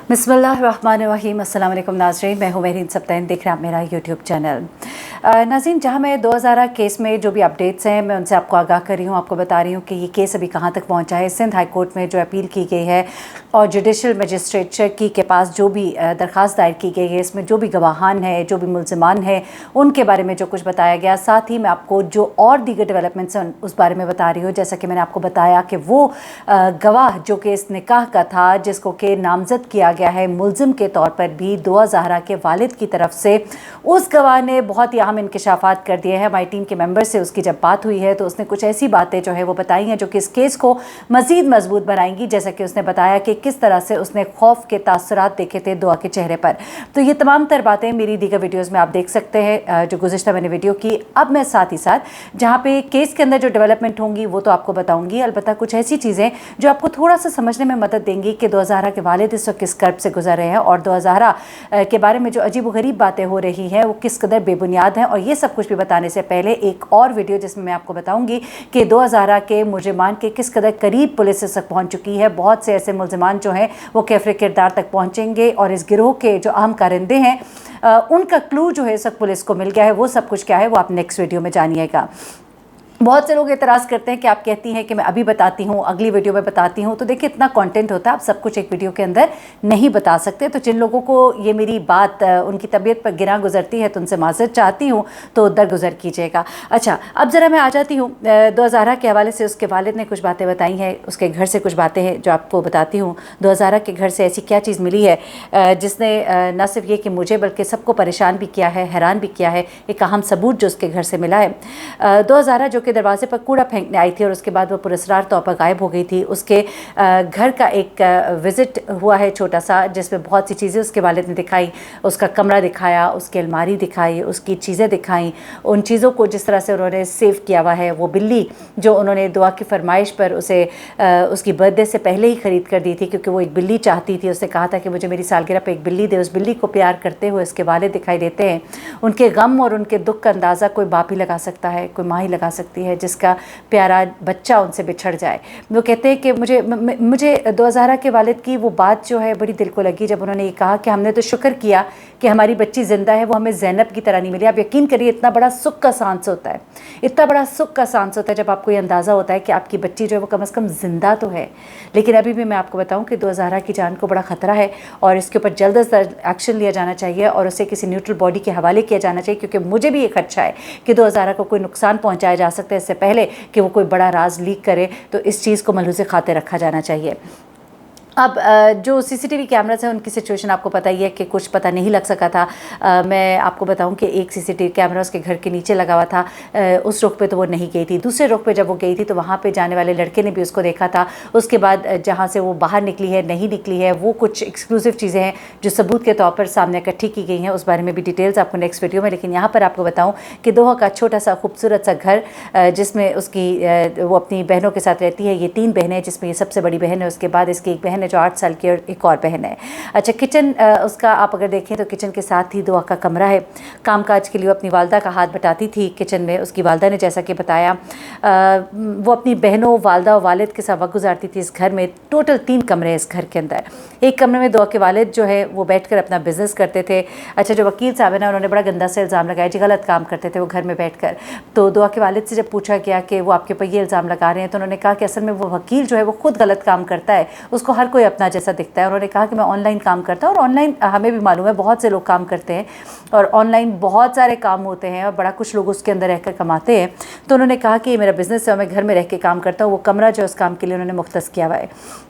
बिस्मिल्लाहिर्रहमानिर्रहीम। अस्सलाम वालेकुम नाज़रीन, मैं हूँ मेहरीन सब्तैन, देख रहे हैं आप मेरा यूट्यूब चैनल। नाज़रीन, जहाँ मैं 2011 केस में जो भी अपडेट्स हैं मैं उनसे आपको आगाह कर रही हूँ, आपको बता रही हूँ कि ये केस अभी कहाँ तक पहुँचा है। सिंध हाई कोर्ट में जो अपील की गई है और जुडिशल मजिस्ट्रेट के पास जो भी दरख्वास्त दायर की गई है, इसमें जो भी गवाहान है, जो भी मुल्ज़िमान हैं, उनके बारे में जो कुछ बताया गया, साथ ही मैं आपको जो और दीगर डेवलपमेंट्स हैं उस बारे में बता रही हूँ। जैसा कि मैंने आपको बताया कि वो गवाह जो कि इस निकाह का था, जिसको कि नामज़द किया गया है मुल्ज़िम के तौर पर भी दुआ ज़हरा के वालिद की तरफ से, उस गवाह ने बहुत ही अहम इंकशाफात कर दिए हैं। हमारी टीम के मेंबर से उसकी जब बात हुई है तो उसने कुछ ऐसी बातें जो है वो बताई हैं जो कि इस केस को मज़ीद मजबूत बनाएंगी। जैसा कि उसने बताया कि किस तरह से उसने खौफ के तासुरात देखे थे दुआ के चेहरे पर। तो ये तमाम तर बातें मेरी दीगर वीडियोज़ में आप देख सकते हैं जो गुज़िश्ता मैंने वीडियो की। अब मैं साथ ही साथ जहाँ पे केस के अंदर जो डेवलपमेंट होंगी वो तो आपको बताऊँगी, अलबत्ता कुछ ऐसी चीज़ें जो आपको थोड़ा सा समझने में मदद देंगी कि दुआ ज़हरा के वालिद इस वक्त किस कर्ब से गुजर रहे हैं और दुआ ज़हरा के बारे में जो अजीब व गरीब बातें हो रही हैं वो किस कदर बेबुनियाद हैं। और ये सब कुछ भी बताने से पहले एक और वीडियो जिसमें मैं आपको बताऊंगी कि दुआ ज़हरा के मुजरिमान के किस कदर करीब पुलिस इस तक पहुंच चुकी है। बहुत से ऐसे मुल्ज़िमान जो हैं वो कैफरे किरदार तक पहुंचेंगे और इस गिरोह के जो अहम कारिंदे हैं उनका क्लू जो है इस वक्त पुलिस को मिल गया है। वो सब कुछ क्या है वो आप नेक्स्ट वीडियो में जानिएगा। बहुत से लोग एतराज़ करते हैं कि आप कहती हैं कि मैं अभी बताती हूँ, अगली वीडियो में बताती हूँ। तो देखिए, इतना कंटेंट होता है, आप सब कुछ एक वीडियो के अंदर नहीं बता सकते। तो जिन लोगों को ये मेरी बात उनकी तबीयत पर गिरा गुजरती है तो उनसे माज़रत चाहती हूँ, तो दरगुजर कीजिएगा। अच्छा, अब ज़रा मैं आ जाती हूँ दुआ ज़हरा के हवाले से। उसके वालिद ने कुछ बातें बताई हैं, उसके घर से कुछ बातें हैं जो आपको बताती हूँ। दुआ ज़हरा के घर से ऐसी क्या चीज़ मिली है जिसने न सिर्फ ये कि मुझे बल्कि सबको परेशान भी किया है, हैरान भी किया है। एक अहम सबूत जो उसके घर से मिला है। दुआ ज़हरा जो के दरवाजे पर कूड़ा फेंकने आई थी और उसके बाद वो पुरस्रार तौर पर गायब हो गई थी। उसके घर का एक विज़िट हुआ है छोटा सा, जिसमें बहुत सी चीज़ें उसके वालिद ने दिखाई। उसका कमरा दिखाया, उसकी अलमारी दिखाई, उसकी चीज़ें दिखाई। उन चीज़ों को जिस तरह से उन्होंने सेव किया हुआ है, वो बिल्ली जो उन्होंने दुआ की फरमाइश पर उसे उसकी बर्थडे से पहले ही ख़रीद कर दी थी, क्योंकि वो एक बिल्ली चाहती थी। उसने कहा था कि मुझे मेरी सालगिरह पर एक बिल्ली दे। उस बिल्ली को प्यार करते हुए उसके वालिद दिखाई देते हैं। उनके गम और उनके दुख का अंदाज़ा कोई बाप ही लगा सकता है, कोई माँ ही लगा सकती है जिसका प्यारा बच्चा उनसे बिछड़ जाए। वो कहते हैं कि मुझे दुआ ज़हरा के वालिद की वो बात जो है बड़ी दिल को लगी, जब उन्होंने ये कहा कि हमने तो शुक्र किया कि हमारी बच्ची ज़िंदा है, वो हमें ज़ैनब की तरह नहीं मिली। आप यकीन करिए, इतना बड़ा सुख का सांस होता है, इतना बड़ा सुख का सांस होता है जब आपको ये अंदाज़ा होता है कि आपकी बच्ची जो है वो कम से कम ज़िंदा तो है। लेकिन अभी भी मैं आपको बताऊँ कि दुआ ज़हरा की जान को बड़ा ख़तरा है और इसके ऊपर जल्द अज जल्द एक्शन लिया जाना चाहिए और उसे किसी न्यूट्रल बॉडी के हवाले किया जाना चाहिए, क्योंकि मुझे भी ये खदशा है कि दुआ ज़हरा को कोई नुकसान पहुँचाया जा सकता है इससे पहले कि वो कोई बड़ा राज लीक करे। तो इस चीज़ को मलहूज़ खातिर रखा जाना चाहिए। अब जो सीसीटीवी कैमरास हैं उनकी सिचुएशन आपको पता ही है कि कुछ पता नहीं लग सका था। मैं आपको बताऊं कि एक सीसीटीवी कैमरा उसके घर के नीचे लगा हुआ था। उस रुख पे तो वो नहीं गई थी। दूसरे रुख पे जब वो गई थी तो वहाँ पे जाने वाले लड़के ने भी उसको देखा था। उसके बाद जहाँ से वो बाहर निकली है, नहीं निकली है, वो कुछ एक्सक्लूसिव चीज़ें हैं जो सबूत के तौर पर सामने इकट्ठी की गई हैं। उस बारे में भी डिटेल्स आपको नेक्स्ट वीडियो में। लेकिन यहाँ पर आपको बताऊँ कि दोहा का छोटा सा खूबसूरत सा घर, जिसमें उसकी वो अपनी बहनों के साथ रहती है। ये 3 बहनें हैं, जिसमें ये सबसे बड़ी बहन है। उसके बाद इसकी एक बहन है जो 8 साल की और एक और बहन है। अच्छा, किचन उसका आप अगर देखें तो किचन के साथ ही दुआ का कमरा है। कामकाज के लिए अपनी वालदा का हाथ बटाती थी किचन में। उसकी वालदा ने जैसा कि बताया वो अपनी बहनों, वालदा और वालिद के साथ वक्त गुजारती थी इस घर में। टोटल 3 कमरे हैं इस घर के अंदर। एक कमरे में दुआ के वालिद जो है वो बैठकर अपना बिज़नेस करते थे। अच्छा, जो वकील साहब है ना, उन्होंने बड़ा गंदा सा इल्ज़ाम लगाया जी, गलत काम करते थे वो घर में बैठकर। तो दुआ के वालिद से जब पूछा गया कि वो आपके ऊपर ये इल्ज़ाम लगा रहे हैं, तो उन्होंने कहा कि असल में वो वकील जो है वो खुद गलत काम करता है, उसको हर कोई अपना जैसा दिखता है। उन्होंने कहा कि मैं ऑनलाइन काम करता हूँ और ऑनलाइन हमें भी मालूम है बहुत से लोग काम करते हैं और ऑनलाइन बहुत सारे काम होते हैं और बड़ा कुछ लोग उसके अंदर रहकर कमाते हैं। तो उन्होंने कहा कि ये मेरा बिज़नेस है और मैं घर में रह के काम करता हूँ। वो कमरा जो उस काम के लिए उन्होंने मुख्तस किया हुआ है।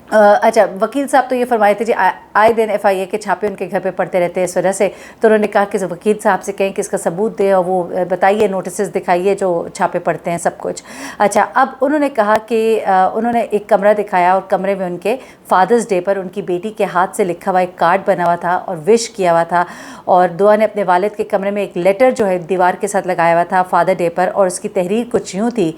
अच्छा, वकील साहब तो ये फरमाए थे जी आए दिन FIA के छापे उनके घर पे पड़ते रहते हैं इस वजह से। तो उन्होंने कहा कि वकील साहब से कहें कि इसका सबूत दें और वो बताइए, नोटिस दिखाइए जो छापे पड़ते हैं सब कुछ। अच्छा, अब उन्होंने कहा कि उन्होंने एक कमरा दिखाया और कमरे में उनके फादर्स डे पर उनकी बेटी के हाथ से लिखा हुआ एक कार्ड बना हुआ था और विश किया हुआ था। और दुआ ने अपने वालिद के कमरे में एक लेटर जो है दीवार के साथ लगाया हुआ था फादर डे पर, और उसकी तहरीर कुछ यूँ थी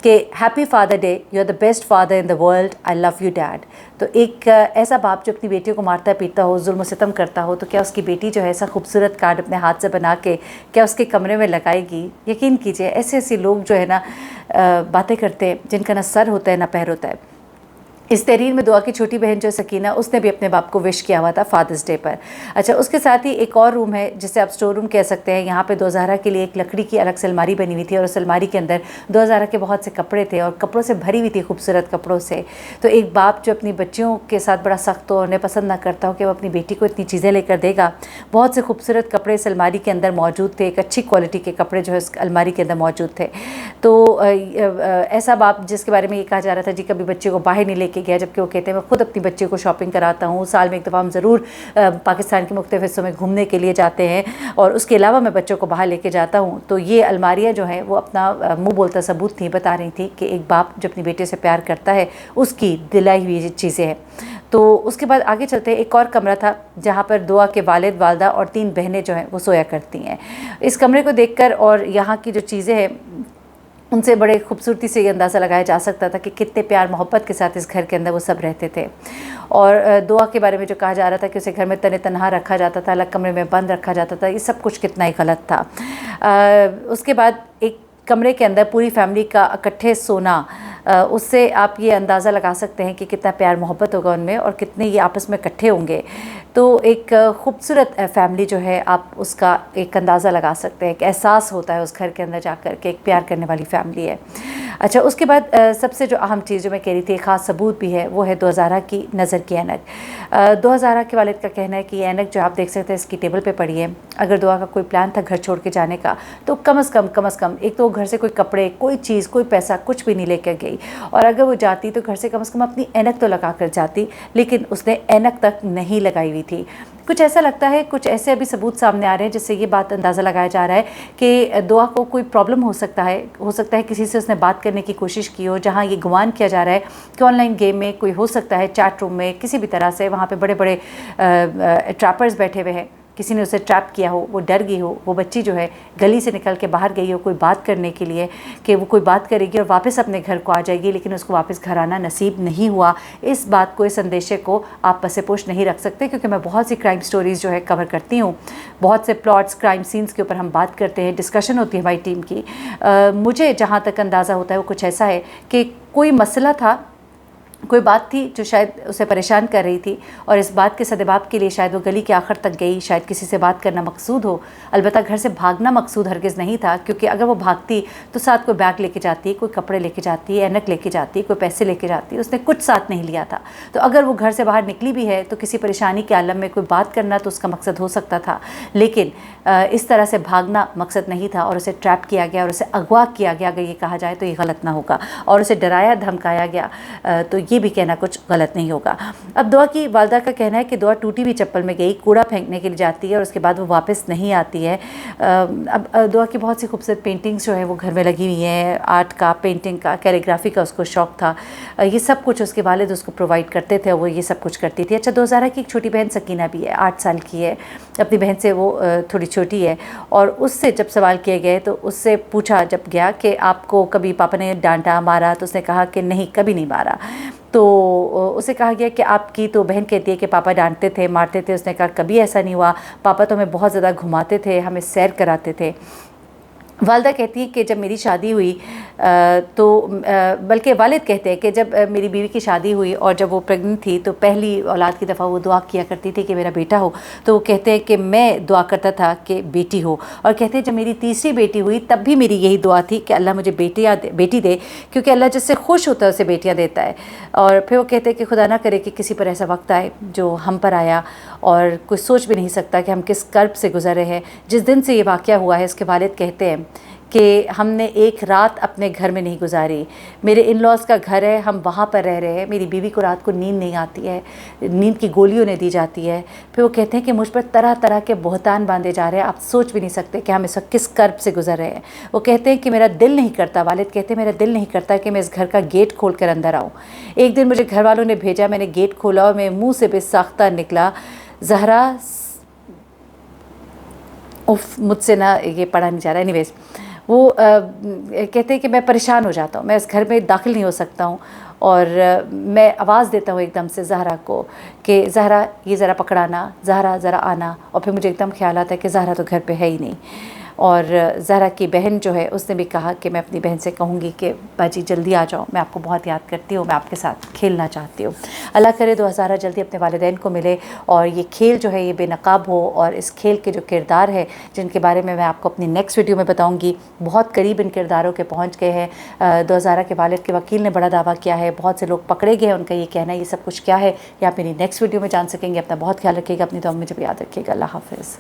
कि happy father day, you are the best father in the world, I love you dad. तो एक ऐसा बाप जो अपनी बेटियों को मारता पीटता हो, जुल्म सितम करता हो, तो क्या उसकी बेटी जो है ऐसा खूबसूरत कार्ड अपने हाथ से बना के क्या उसके कमरे में लगाएगी? यकीन कीजिए, ऐसे ऐसे लोग जो है ना बातें करते हैं जिनका ना सर होता है ना पैर होता है। इस तहरीर में दुआ की छोटी बहन जो सकीना, उसने भी अपने बाप को विश किया हुआ था फादर्स डे पर। अच्छा, उसके साथ ही एक और रूम है जिसे आप स्टोर रूम कह सकते हैं। यहाँ पे दो ज़हरा के लिए एक लकड़ी की अलग से अलमारी बनी हुई थी और उस अलमारी के अंदर दो ज़हरा के बहुत से कपड़े थे और कपड़ों से भरी हुई थी, खूबसूरत कपड़ों से। तो एक बाप जो अपनी बच्चियों के साथ बड़ा सख्त हो, उन्हें पसंद ना करता हो कि वो अपनी बेटी को इतनी चीज़ें लेकर देगा, बहुत से खूबसूरत कपड़े इस अलमारी के अंदर मौजूद थे, एक अच्छी क्वालिटी के कपड़े जो है इस अलमारी के अंदर मौजूद थे। तो ऐसा बाप जिसके बारे में ये कहा जा रहा था जी कभी बच्चे को बाहर नहीं लेके गया, जबकि वो कहते हैं मैं खुद अपनी बच्चे को शॉपिंग कराता हूँ, साल में एक दफ़ा हम ज़रूर पाकिस्तान के मुख्तलिफ़ हिस्सों में घूमने के लिए जाते हैं और उसके अलावा मैं बच्चों को बाहर लेके जाता हूँ। तो ये अलमारियाँ जो हैं वो अपना मुँह बोलता सबूत थी, बता रही थी कि एक बाप जो अपनी बेटे से प्यार करता है उसकी दिलाई हुई चीज़ें हैं। तो उसके बाद आगे चलते हैं, एक और कमरा था जहाँ पर दुआ के वालिद, वालदा और 3 बहनें जो हैं वो सोया करती हैं। इस कमरे को देखकर और यहाँ की जो चीज़ें हैं उनसे बड़े खूबसूरती से ये अंदाज़ा लगाया जा सकता था कि कितने प्यार मोहब्बत के साथ इस घर के अंदर वो सब रहते थे। और दुआ के बारे में जो कहा जा रहा था कि उसे घर में तने तनहा रखा जाता था, अलग कमरे में बंद रखा जाता था, ये सब कुछ कितना ही गलत था। उसके बाद एक कमरे के अंदर पूरी फैमिली का इकट्ठे सोना, उससे आप ये अंदाज़ा लगा सकते हैं कि कितना प्यार मोहब्बत होगा उनमें और कितने ये आपस में इकट्ठे होंगे। तो एक ख़ूबसूरत फैमिली जो है, आप उसका एक अंदाज़ा लगा सकते हैं, एक एहसास होता है उस घर के अंदर जाकर के एक प्यार करने वाली फैमिली है। अच्छा, उसके बाद सबसे जो अहम चीज़ जो मैं कह रही थी, ख़ास सबूत भी है, वो है दो ज़हरा की नज़र की ऐनक। दो ज़हरा के वालिद का कहना है कि ये ऐनक जो आप देख सकते हैं इसकी टेबल पे पड़ी है। अगर दुआ का कोई प्लान था घर छोड़ के जाने का तो कम से कम एक तो वो घर से कोई कपड़े, कोई चीज़, कोई पैसा कुछ भी नहीं लेकर गई, और अगर वो जाती तो घर से कम अपनी ऐनक तो लगा कर जाती, लेकिन उसने ऐनक तक नहीं लगाई हुई थी। कुछ ऐसा लगता है, कुछ ऐसे अभी सबूत सामने आ रहे हैं जिससे ये बात अंदाज़ा लगाया जा रहा है कि दुआ को कोई प्रॉब्लम हो सकता है किसी से उसने बात करने की कोशिश की हो, जहाँ ये गुमान किया जा रहा है कि ऑनलाइन गेम में कोई हो सकता है, चैट रूम में किसी भी तरह से वहाँ पे बड़े बड़े ट्रैपर्स बैठे हुए हैं, किसी ने उसे ट्रैप किया हो, वो डर गई हो, वो बच्ची जो है गली से निकल के बाहर गई हो कोई बात करने के लिए कि वो कोई बात करेगी और वापस अपने घर को आ जाएगी, लेकिन उसको वापस घर आना नसीब नहीं हुआ। इस बात को, इस संदेशे को आप पसेपोश नहीं रख सकते, क्योंकि मैं बहुत सी क्राइम स्टोरीज़ जो है कवर करती हूँ, बहुत से प्लॉट्स, क्राइम सीन्स के ऊपर हम बात करते हैं, डिस्कशन होती है हमारी टीम की। मुझे जहाँ तक अंदाज़ा होता है वो कुछ ऐसा है कि कोई मसला था, कोई बात थी जो शायद उसे परेशान कर रही थी, और इस बात के सदेबाब के लिए शायद वो गली के आखिर तक गई, शायद किसी से बात करना मकसूद हो। अलबत्ता घर से भागना मकसूद हरगिज़ नहीं था, क्योंकि अगर वो भागती तो साथ कोई बैग लेके जाती, कोई कपड़े लेके जाती, ऐनक लेके जाती, कोई पैसे लेके जाती, उसने कुछ साथ नहीं लिया था। तो अगर वो घर से बाहर निकली भी है तो किसी परेशानी के आलम में कोई बात करना तो उसका मकसद हो सकता था, लेकिन इस तरह से भागना मकसद नहीं था, और उसे ट्रैप किया गया और उसे अगवा किया गया, अगर ये कहा जाए तो ये गलत ना होगा, और उसे डराया धमकाया गया, तो ये भी कहना कुछ गलत नहीं होगा। अब दुआ की वालदा का कहना है कि दुआ टूटी हुई चप्पल में गई, कूड़ा फेंकने के लिए जाती है और उसके बाद वो वापस नहीं आती है। अब दुआ की बहुत सी खूबसूरत पेंटिंग्स जो है वो घर में लगी हुई हैं, आर्ट का, पेंटिंग का, कैलीग्राफी का उसको शौक़ था। ये सब कुछ उसके वालिद उसको प्रोवाइड करते थे, वो ये सब कुछ करती थी। अच्छा, 2000 की एक छोटी बहन सकीना भी है, 8 साल की है, अपनी बहन से वो थोड़ी छोटी है, और उससे जब सवाल किए गए तो उससे पूछा जब गया कि आपको कभी पापा ने डांटा, मारा, तो उसने कहा कि नहीं, कभी नहीं मारा। तो उसे कहा गया कि आपकी तो बहन कहती है कि पापा डांटते थे, मारते थे। उसने कहा कभी ऐसा नहीं हुआ, पापा तो हमें बहुत ज़्यादा घुमाते थे, हमें सैर कराते थे। वालदा कहती है कि जब मेरी शादी हुई तो बल्कि वालिद कहते हैं कि जब मेरी बीवी की शादी हुई और जब वो प्रेग्नेंट थी तो पहली औलाद की दफ़ा वो दुआ किया करती थी कि मेरा बेटा हो, तो वो कहते हैं कि मैं दुआ करता था कि बेटी हो, और कहते हैं जब मेरी तीसरी बेटी हुई तब भी मेरी यही दुआ थी कि अल्लाह मुझे बेटी दे, क्योंकि अल्लाह जिससे खुश होता है उसे बेटियाँ देता है। और फिर वो कहते हैं कि खुदा ना करे कि किसी पर ऐसा वक्त आए जो हम पर आया, और कोई सोच भी नहीं सकता कि हम किस कर्ब से गुजर रहे हैं। जिस दिन से ये वाक़या हुआ है, उसके वालिद कहते हैं कि हमने एक रात अपने घर में नहीं गुजारी, मेरे इन लॉज़ का घर है, हम वहाँ पर रह रहे हैं, मेरी बीवी को रात को नींद नहीं आती है, नींद की गोली उन्हें दी जाती है। फिर वो कहते हैं कि मुझ पर तरह तरह के बहतान बांधे जा रहे हैं, आप सोच भी नहीं सकते कि हम इस वक्त किस कर्ब से गुजर रहे हैं। वो कहते हैं कि मेरा दिल नहीं करता, वालिद कहते हैं मेरा दिल नहीं करता कि मैं इस घर का गेट खोल कर अंदर आऊँ। एक दिन मुझे घर वालों ने भेजा, मैंने गेट खोला और मेरे मुँह से बेसाख्ता निकला, ज़हरा उफ, मुझसे ना ये पढ़ा नहीं जा रहा। एनीवेज़ वो कहते हैं कि मैं परेशान हो जाता हूँ, मैं इस घर में दाखिल नहीं हो सकता हूँ, और मैं आवाज़ देता हूँ एकदम से ज़हरा को कि ज़हरा ये ज़रा पकड़ाना, ज़हरा ज़रा आना, और फिर मुझे एकदम ख्याल आता है कि ज़हरा तो घर पे है ही नहीं। اور زہرا کی بہن جو ہے اس نے بھی کہا کہ میں اپنی بہن سے کہوں گی کہ باجی جلدی آ جاؤ، میں آپ کو بہت یاد کرتی ہوں، میں آپ کے ساتھ کھیلنا چاہتی ہوں۔ اللہ کرے زہرا جلدی اپنے والدین کو ملے اور یہ کھیل جو ہے یہ بے نقاب ہو، اور اس کھیل کے جو کردار ہے جن کے بارے میں آپ کو اپنی نیکسٹ ویڈیو میں بتاؤں گی، بہت قریب ان کرداروں کے پہنچ گئے ہیں۔ زہرا کے والد کے وکیل نے بڑا دعویٰ کیا ہے، بہت سے لوگ پکڑے گئے ہیں، ان کا یہ کہنا ہے، یہ سب کچھ کیا ہے یہ آپ میری نیکسٹ ویڈیو میں جان سکیں گے۔ اپنا بہت خیال رکھیے گا، اپنی دعاؤں میں مجھے یاد رکھیے گا۔ اللہ حافظ۔